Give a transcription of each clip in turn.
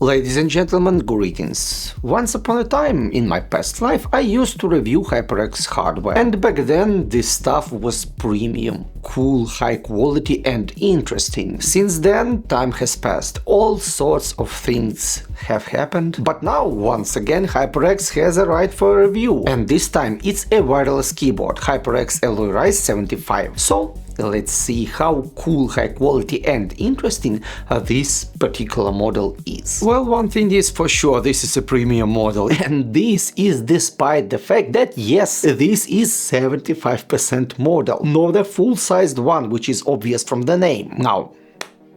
Ladies and gentlemen, greetings. Once upon a time in my past life I used to review HyperX hardware, and back then this stuff was premium, cool, high quality and interesting. Since then time has passed, all sorts of things have happened, but now once again HyperX has a right for a review, and this time it's a wireless keyboard, HyperX Alloy Rise 75. So let's see how cool, high quality and interesting this particular model is. Well, one thing is for sure, this is a premium model, and this is despite the fact that yes, this is 75% model, not a full-sized one, which is obvious from the name. Now,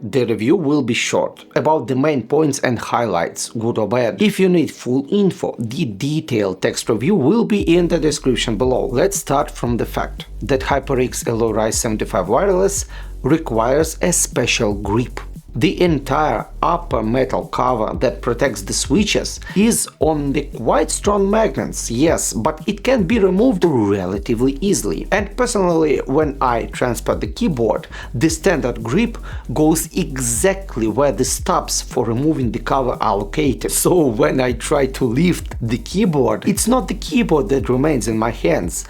the review will be short, about the main points and highlights, good or bad. If you need full info, the detailed text review will be in the description below. Let's start from the fact that HyperX Alloy Rise 75 wireless requires a special grip. The entire upper metal cover that protects the switches is on the quite strong magnets, yes, but it can be removed relatively easily. And personally, when I transfer the keyboard, the standard grip goes exactly where the stops for removing the cover are located. So when I try to lift the keyboard, it's not the keyboard that remains in my hands,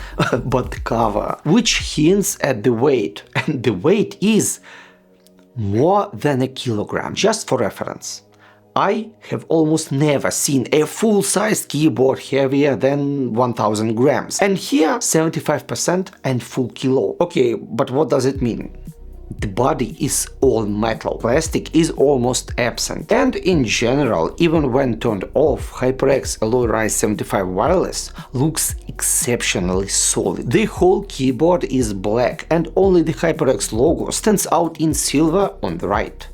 but the cover, which hints at the weight, and the weight is more than a kilogram. Just for reference, I have almost never seen a full-sized keyboard heavier than 1000 grams, and here 75% and full kilo. Okay, but what does it mean? The body is all metal, plastic is almost absent, and in general, even when turned off, HyperX Alloy Rise 75 wireless looks exceptionally solid. The whole keyboard is black and only the HyperX logo stands out in silver on the right.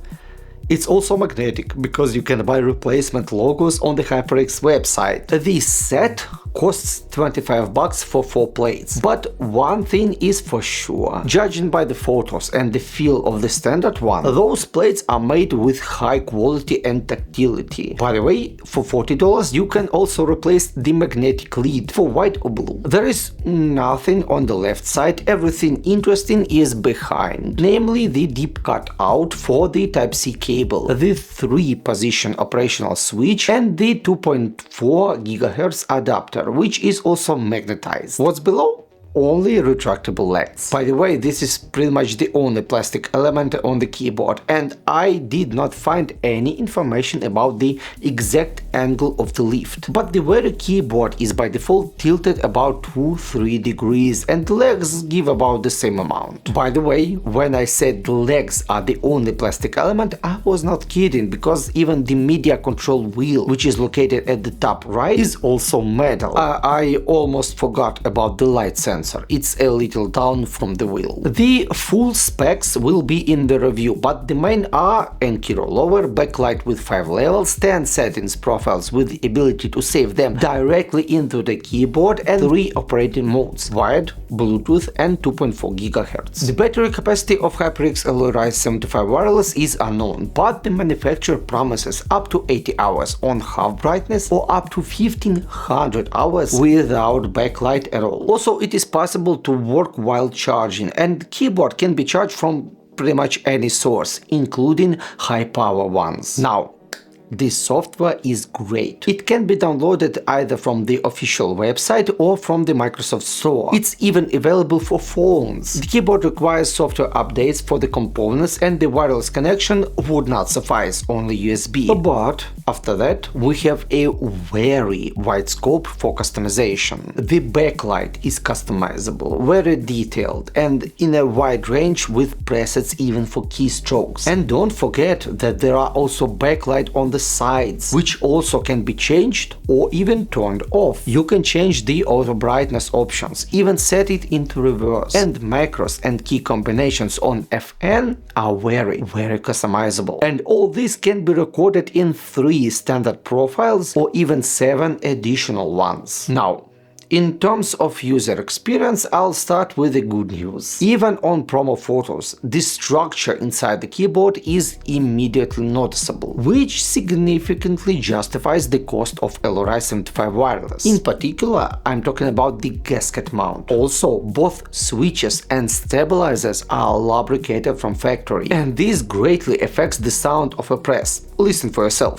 It's also magnetic, because you can buy replacement logos on the HyperX website. This set costs $25 for 4 plates. But one thing is for sure, judging by the photos and the feel of the standard one, those plates are made with high quality and tactility. By the way, for $40 you can also replace the magnetic lid for white or blue. There is nothing on the left side, everything interesting is behind, namely the deep cutout for the Type-C cable, the 3-position operational switch and the 2.4 GHz adapter, which is also magnetized. What's below? Only retractable legs. By the way, this is pretty much the only plastic element on the keyboard, and I did not find any information about the exact angle of the lift. But the very keyboard is by default tilted about 2-3 degrees, and the legs give about the same amount. By the way, when I said the legs are the only plastic element, I was not kidding, because even the media control wheel, which is located at the top right, is also metal. I almost forgot about the light sensor. It's a little down from the wheel. The full specs will be in the review, but the main are N-key rollover, backlight with 5 levels, 10 settings profiles with the ability to save them directly into the keyboard, and 3 operating modes: wired, Bluetooth and 2.4 GHz. The battery capacity of HyperX Alloy Rise 75 wireless is unknown, but the manufacturer promises up to 80 hours on half brightness or up to 1500 hours without backlight at all. Also, it is possible to work while charging, and the keyboard can be charged from pretty much any source, including high power ones. Now, this software is great. It can be downloaded either from the official website or from the Microsoft Store. It's even available for phones. The keyboard requires software updates for the components, and the wireless connection would not suffice, only USB. But after that, we have a very wide scope for customization. The backlight is customizable, very detailed, and in a wide range with presets even for keystrokes. And don't forget that there are also backlight on the sides, which also can be changed or even turned off. You can change the auto brightness options, even set it into reverse, and macros and key combinations on FN are very customizable. And all this can be recorded in 3 standard profiles or even 7 additional ones. Now, in terms of user experience, I'll start with the good news. Even on promo photos, the structure inside the keyboard is immediately noticeable, which significantly justifies the cost of Alloy Rise 75 wireless. In particular, I'm talking about the gasket mount. Also, both switches and stabilizers are lubricated from factory, and this greatly affects the sound of a press. Listen for yourself.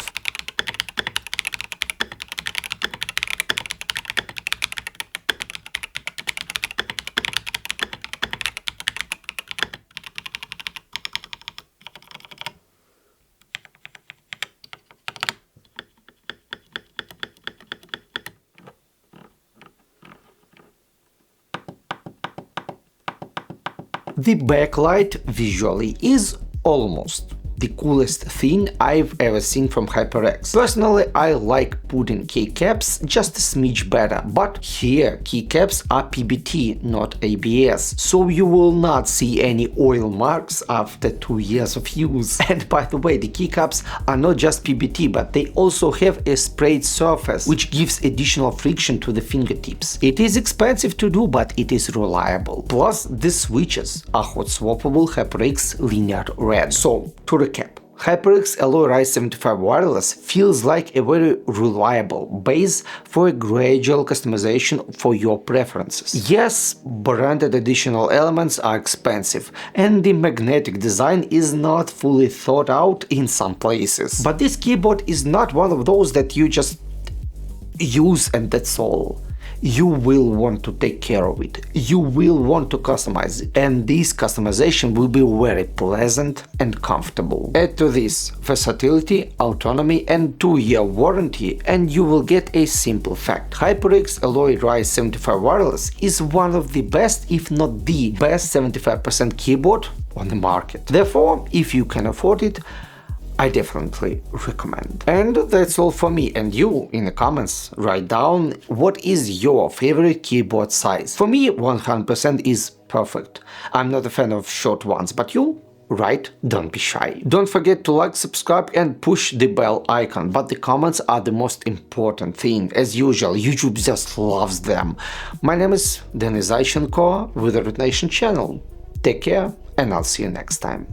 The backlight visually is almost the coolest thing I've ever seen from HyperX. Personally, I like putting keycaps just a smidge better, but here keycaps are PBT, not ABS, so you will not see any oil marks after 2 years of use. And by the way, the keycaps are not just PBT, but they also have a sprayed surface, which gives additional friction to the fingertips. It is expensive to do, but it is reliable. Plus, the switches are hot swappable HyperX linear red. So, to recap, HyperX Alloy Rise 75 wireless feels like a very reliable base for a gradual customization for your preferences. Yes, branded additional elements are expensive, and the magnetic design is not fully thought out in some places. But this keyboard is not one of those that you just use and that's all. You will want to take care of it, you will want to customize it, and this customization will be very pleasant and comfortable. Add to this versatility, autonomy and 2-year warranty and you will get a simple fact. HyperX Alloy Rise 75 wireless is one of the best, if not the best 75% keyboard on the market. Therefore, if you can afford it, I definitely recommend. And that's all for me, and you in the comments write down what is your favorite keyboard size. For me 100% is perfect. I'm not a fan of short ones, but you? Right? Don't be shy. Don't forget to like, subscribe and push the bell icon, but the comments are the most important thing. As usual, YouTube just loves them. My name is Denis Zychenko with the Root-Nation channel. Take care and I'll see you next time.